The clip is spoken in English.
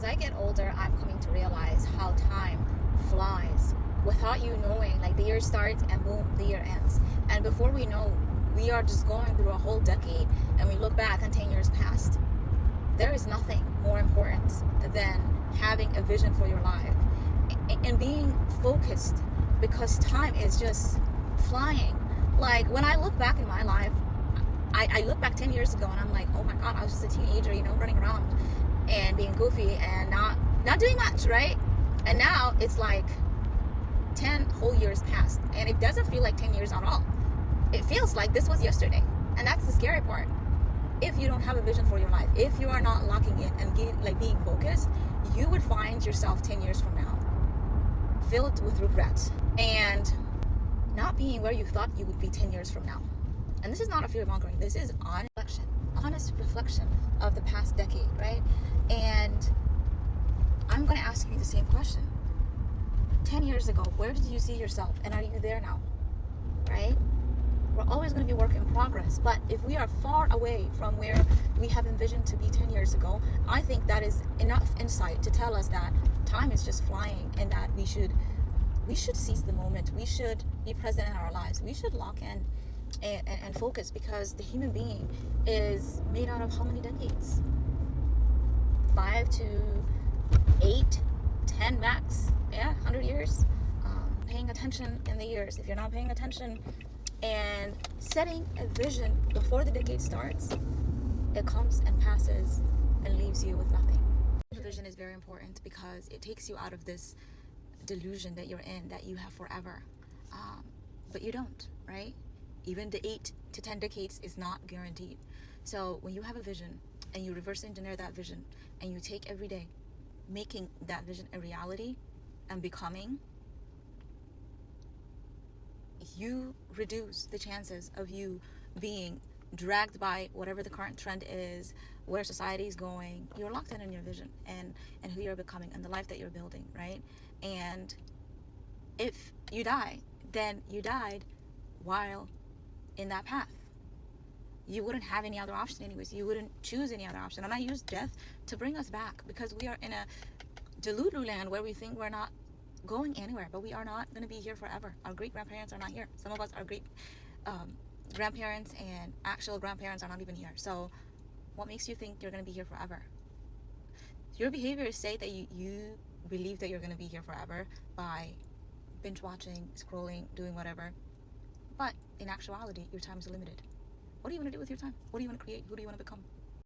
I get older, I'm coming to realize how time flies without you knowing. Like, the year starts and boom, the year ends. And before we know, we are just going through a whole decade, and we look back and 10 years passed. There is nothing more important than having a vision for your life and being focused, because time is just flying. Like, when I look back in my life, I look back 10 years ago and I'm like, oh my God, I was just a teenager, running around and being goofy and not doing much, right? And now it's like 10 whole years passed, and it doesn't feel like 10 years at all. It feels like this was yesterday. And that's the scary part. If you don't have a vision for your life, if you are not locking in and being focused, you would find yourself 10 years from now filled with regret and not being where you thought you would be 10 years from now. And this is not a fear mongering. This is honest reflection of the past decade, right? And I'm going to ask you the same question. 10 years ago, where did you see yourself? And are you there now? Right? We're always going to be a work in progress. But if we are far away from where we have envisioned to be 10 years ago, I think that is enough insight to tell us that time is just flying, and that we should seize the moment. We should be present in our lives. We should lock in and focus, because the human being is made out of how many decades? 5 to 8, 10 max. Yeah, 100 years. Paying attention in the years. If you're not paying attention and setting a vision before the decade starts, it comes and passes and leaves you with nothing. The vision is very important because it takes you out of this delusion that you're in, that you have forever. But you don't, right? Even the 8 to 10 decades is not guaranteed. So when you have a vision and you reverse engineer that vision, and you take every day making that vision a reality and becoming, you reduce the chances of you being dragged by whatever the current trend is, where society is going. You're locked in your vision and who you're becoming and the life that you're building, right? And if you die, then you died while in that path. You wouldn't have any other option anyways. You wouldn't choose any other option. And I use death to bring us back, because we are in a delulu land where we think we're not going anywhere, but we are not going to be here forever. Our great grandparents are not here. Some of us are great grandparents, and actual grandparents are not even here. So what makes you think you're going to be here forever? Your behaviors say that you believe that you're going to be here forever by binge watching, scrolling, doing whatever. But in actuality, your time is limited. What do you want to do with your time? What do you want to create? Who do you want to become?